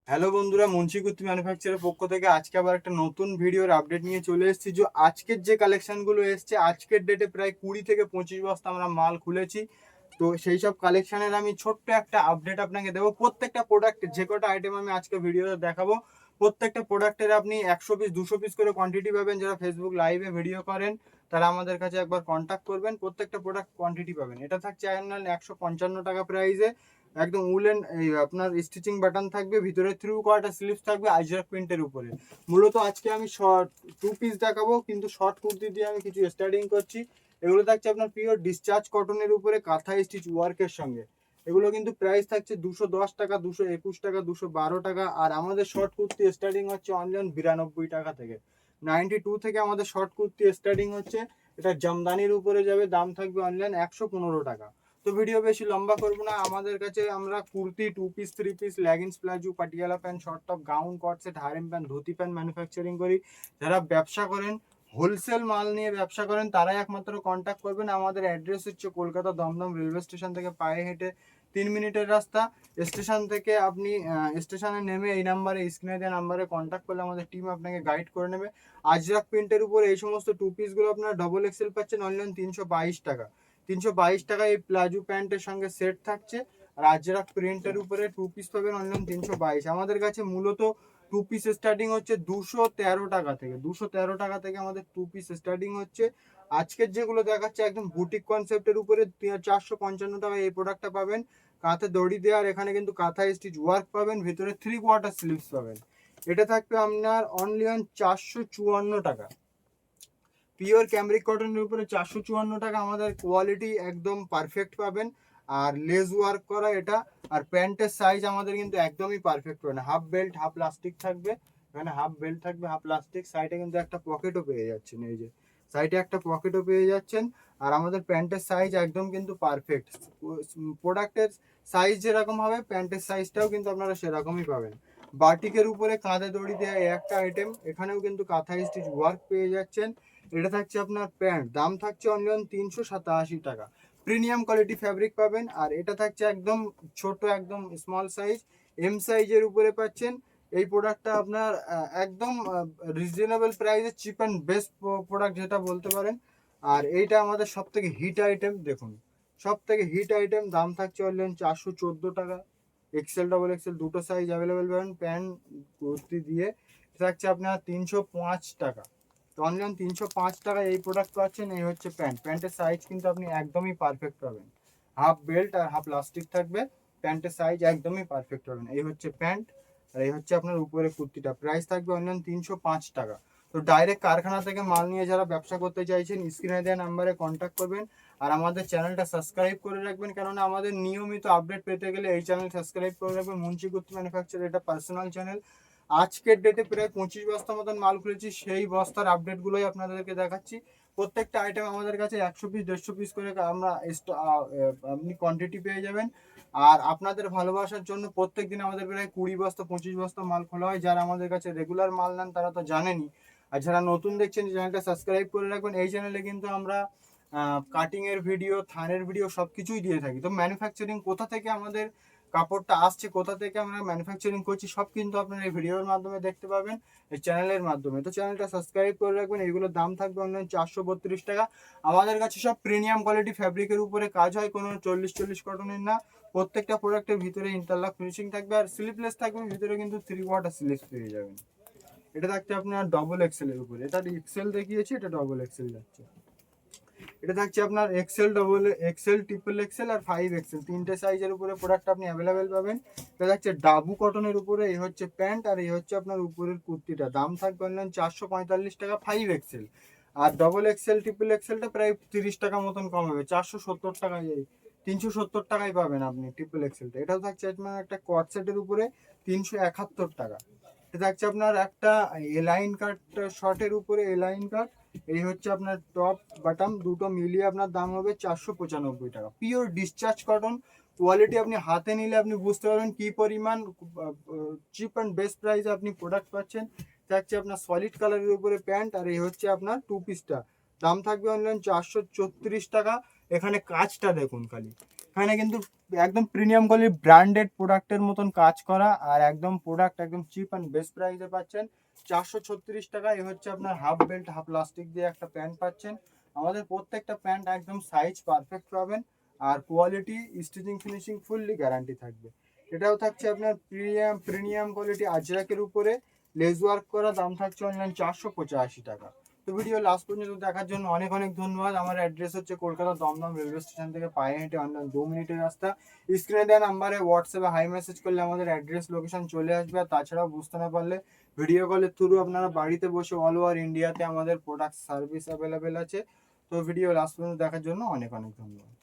Hello বন্ধুরা, মুন্সি কুর্তি ম্যানুফ্যাকচারের পক্ষ থেকে আজকে আবার একটা নতুন ভিডিওর আপডেট নিয়ে চলে এসেছি। যে আজকের যে কালেকশনগুলো এসছে, আজকের ডেটে প্রায় 20 থেকে 25 বস্তা আমরা মাল খুলেছি। তো সেই সব কালেকশনের আমি ছোট্ট একটা আপডেট আপনাকে দেবো। প্রত্যেকটা প্রোডাক্ট, যে কটা আইটেম আমি আজকে ভিডিওতে দেখাবো, প্রত্যেকটা প্রোডাক্টের আপনি 100 পিস 200 পিস করে কোয়ান্টিটি পাবেন। যারা ফেসবুক লাইভে ভিডিও করেন তারা আমাদের কাছে একবার কন্ট্যাক্ট করবেন, প্রত্যেকটা প্রোডাক্ট কোয়ান্টিটি পাবেন। এটা থাকছে 155 টাকা প্রাইসে, একদম উলেন এই আপনার স্টিচিং বাটন থাকবে, ভিতরে থ্রু কোয়ার্টার স্লিভস থাকবে আইজার প্রিন্টের উপরে। মূলত আজকে আমি শর্ট 2 পিস দেখাবো, কিন্তু শর্ট কুর্তি দিয়ে আমি কিছু স্টার্টিং করছি। এগুলো থাকছে আপনার পিওর ডিসচার্জ কটনের উপরে কাঁথা স্টিচ ওয়ার্কের সঙ্গে। এগুলো কিন্তু প্রাইস থাকছে 210 টাকা, 221 টাকা, 212 টাকা। আর আমাদের শর্ট কুর্তি স্টার্টিং হচ্ছে অনলাইন 92 টাকা থেকে। 92 থেকে আমাদের শর্ট কুর্তি স্টার্টিং হচ্ছে। এটা জামদানির উপরে যাবে, দাম থাকবে অনলাইন 115 টাকা। তো ভিডিও বেশি লম্বা করবো না। আমাদের কাছে আমরা kurti, 2 piece 3 piece, leggings, palazzo, Patiala pant, short top, gown, cot set, harem pant, dhoti pant manufacturing করি। যারা ব্যবসা করেন, হোলসেল মাল নিয়ে ব্যবসা করেন, তারাই একমাত্র কন্ট্যাক্ট করবেন। আমাদের অ্যাড্রেস হচ্ছে কলকাতা দমদম রেলওয়ে স্টেশন থেকে পায়ে হেঁটে 3 মিনিটের রাস্তা। স্টেশন থেকে আপনি স্টেশনে নেমে এই নাম্বারে, স্ক্রিনে দেওয়া নাম্বারে কন্ট্যাক্ট করলে আমাদের টিম আপনাকে গাইড করে নেবে। আজরাক প্রিন্টের উপর এই সমস্ত 2 পিসগুলো আপনার ডবল এক্সেল পাচ্ছেন অনলাইন 322 টাকা। 322 টাকা এই প্লাজো প্যান্টের সঙ্গে সেট থাকছে। আর আজরাক প্রিন্টের উপরে 2 পিস পাবেন অনলাইন 322। আমাদের কাছে মূলত 2 পিস স্টার্টিং হচ্ছে 213 টাকা থেকে। 213 টাকা থেকে আমাদের 2 পিস স্টার্টিং হচ্ছে। আজকের যেগুলো দেখাচ্ছে একদম বুটিক কনসেপ্টের উপরে 455 টাকা এই প্রোডাক্টটা পাবেন। কাঁথে দড়ি দেওয়া, আর এখানে কিন্তু কাঁথা স্টিচ ওয়ার্ক পাবেন, ভিতরে 3 কোয়ার্টার স্লিভস পাবেন। এটা থাকবে আপনার অনলি অন 454 টাকা। পিওর ক্যামরিক কটনের উপরে 454 টাকা। আমাদের কোয়ালিটি একদম পারফেক্ট পাবেন। আর লেস ওয়ার্ক করা এটা। আর প্যান্টের সাইজ আমাদের কিন্তু একদমই পারফেক্ট পাবেন। হাফ বেল্ট, হাফ প্লাস্টিক থাকবে। এখানে হাফ বেল্ট থাকবে, হাফ প্লাস্টিক। সাইডে কিন্তু একটা পকেটও পেয়ে যাচ্ছেন, এই যে সাইডে একটা পকেটও পেয়ে যাচ্ছেন। আর আমাদের প্যান্টের সাইজ একদম কিন্তু পারফেক্ট। প্রোডাক্টের সাইজ যেরকম হবে, প্যান্টের সাইজটাও কিন্তু আপনারা সেরকমই পাবেন। বাটিকের উপরে কাঁধে দড়ি দেওয়া এই একটা আইটেম, এখানেও কিন্তু কাঁথা স্টিচ ওয়ার্ক পেয়ে যাচ্ছেন। এটা থাকছে আপনার প্যান্ট, দাম থাকছে অনলাইন 387 টাকা। প্রিমিয়াম কোয়ালিটি ফ্যাব্রিক পাবেন। আর এটা থাকছে একদম ছোট, একদম স্মল সাইজ, এম সাইজের উপরে পাচ্ছেন। এই প্রোডাক্টটা আপনার একদম রিজনেবল প্রাইসে, চিপ অ্যান্ড বেস্ট প্রোডাক্ট যেটা বলতে পারেন। আর এইটা আমাদের সব থেকে হিট আইটেম, দেখুন সব থেকে হিট আইটেম। দাম থাকছে অনলাইন 414 টাকা। এক্সেল ডবল এক্সেল দুটো সাইজ অ্যাভেলেবেল পাবেন প্যান্ট কুর্তি দিয়ে। এটা থাকছে আপনার 305 টাকা। তো অনলাইন 305 টাকা এই প্রোডাক্ট পাচ্ছেন। এই হচ্ছে প্যান্ট, প্যান্টের সাইজ কিন্তু আপনি একদমই পারফেক্ট পাবেন। হাফ বেল্ট আর হাফ প্লাস্টিক থাকবে, প্যান্টের সাইজ একদমই পারফেক্ট পাবেন। এই হচ্ছে প্যান্ট, আর এই হচ্ছে আপনার উপরে কুর্তিটা। প্রাইস থাকবে অনলাইন 305 টাকা। তো ডাইরেক্ট কারখানা থেকে মাল নিয়ে যারা ব্যবসা করতে চাইছেন, স্ক্রিনে দেওয়া নাম্বারে কন্ট্যাক্ট করবেন। আর আমাদের চ্যানেলটা সাবস্ক্রাইব করে রাখবেন, কেননা আমাদের নিয়মিত আপডেট পেতে গেলে এই চ্যানেল সাবস্ক্রাইব করে রাখবেন। মুন্সি কুর্তি ম্যানুফ্যাকচার, এটা পার্সোনাল চ্যানেল। আজকের ডেটে প্রায় 25 বস্তা মতন মাল খুলেছি, সেই বস্তার আপডেটগুলোই আপনাদেরকে দেখাচ্ছি। প্রত্যেকটা আইটেম আমাদের কাছে 100 পিস 150 পিস করে আমরা আপনি কোয়ান্টিটি পেয়ে যাবেন। আর আপনাদের ভালোবাসার জন্য প্রত্যেক দিন আমাদের প্রায় 20 বস্তা 25 বস্তা মাল খোলা হয়। যারা আমাদের কাছে রেগুলার মাল নেন তারা তো জানেনই। আর যারা নতুন দেখছেন, চ্যানেলটা সাবস্ক্রাইব করে রাখবেন। এই চ্যানেলে কিন্তু আমরা কাটিং এর ভিডিও, থানের ভিডিও সব কিছুই দিয়ে থাকি। তো ম্যানুফ্যাকচারিং কোথা থেকে আমাদের কাপড়টা আসছে, কোথা থেকে আমরা ম্যানুফ্যাকচারিং করছি, সব কিন্তু আপনারা এই ভিডিওর মাধ্যমে দেখতে পাবেন, এই চ্যানেলের মাধ্যমে। তো চ্যানেলটা সাবস্ক্রাইব করে রাখবেন। এইগুলোর দাম থাকবে অনলাইন 432 টাকা। আমাদের কাছে সব প্রিমিয়াম কোয়ালিটি ফ্যাব্রিকের উপরে কাজ হয়, কোনো 40 কটনের না। প্রত্যেকটা প্রোডাক্টের ভিতরে ইন্টারলক ফিনিশিং থাকবে, আর স্লিপলেস থাকবে, ভিতরে কিন্তু 3 কোয়ার্টার স্লিপস পেয়ে যাবেন। এটা থাকছে আপনার ডবল এক্সেল এর উপরে। এটা এক্সেল দেখিয়েছি, এটা ডবল এক্সেল যাচ্ছে। এটা থাকছে আপনার XL, double XL, triple XL আর 5 এক্সেল, তিনটে সাইজের উপরে প্রোডাক্ট আপনি অ্যাভেলেবেল পাবেন। এটা থাকছে ডাবু কটনের উপরে। এই হচ্ছে প্যান্ট, আর এই হচ্ছে আপনার উপরের কুর্তিটা। দাম থাকবে অনলাইন 445 টাকা 5 এক্সেল। আর ডবল এক্সেল ট্রিপল এক্সেলটা প্রায় 30 টাকা মতন কম হবে, 470 টাকায়, 370 টাকায় পাবেন আপনি ট্রিপল এক্সেলটা। এটাও থাকছে আপনার একটা কট সেটের উপরে 371 টাকা। এটা থাকছে আপনার একটা এলাইন কাট শর্টের উপরে, এলাইন কাট। এই হচ্ছে আপনার টপ বাটাম দুটো মিলিয়ে আপনার দাম হবে 495 টাকা। পিওর ডিসচার্জ কটন কোয়ালিটি, আপনি হাতে নিলে আপনি বুঝতে পারবেন কি পরিমাণ চিপ অ্যান্ড বেস্ট প্রাইসে আপনি প্রোডাক্ট পাচ্ছেন। থাকছে আপনার সলিড কালারের উপরে প্যান্ট, আর এই হচ্ছে আপনার 2 পিসটা। দাম থাকবে অনলাইন 434 টাকা। এখানে কাজটা দেখুন খালি, এখানে কিন্তু একদম প্রিমিয়াম কোয়ালিটির ব্র্যান্ডেড প্রোডাক্টের মতন কাজ করা, আর একদম প্রোডাক্ট একদম চিপ অ্যান্ড বেস্ট প্রাইসে পাচ্ছেন। 436 টাকা এ হচ্ছে আপনার হাফ বেল্ট হাফ প্লাস্টিক দিয়ে একটা প্যান্ট পাচ্ছেন। আমাদের প্রত্যেকটা প্যান্ট একদম সাইজ পারফেক্ট পাবেন, আর quality stitching finishing fully guarantee থাকবে। এটাও থাকছে আপনার প্রিমিয়াম কোয়ালিটি আজরাকের উপরে লেস ওয়ার্ক করা, দাম থাকছে অনলাইন 485 টাকা। তো ভিডিও লাস্ট পর্যন্ত দেখার জন্য অনেক অনেক ধন্যবাদ। আমার অ্যাড্রেস হচ্ছে কলকাতা দমদম রেলওয়ে স্টেশন থেকে পায়ে হেঁটে অনলাইন 2 মিনিটের রাস্তা। স্ক্রিনে দেওয়া নাম্বারে হোয়াটসঅ্যাপে হাই মেসেজ করলে আমাদের অ্যাড্রেস লোকেশন চলে আসবে। আর তাছাড়াও বুঝতে না পারলে ভিডিও কলের থ্রু আপনারা বাড়িতে বসে অল ওভার ইন্ডিয়াতে আমাদের প্রোডাক্ট সার্ভিস অ্যাভেলেবেল আছে। তো ভিডিও লাস্ট পর্যন্ত দেখার জন্য অনেক অনেক ধন্যবাদ।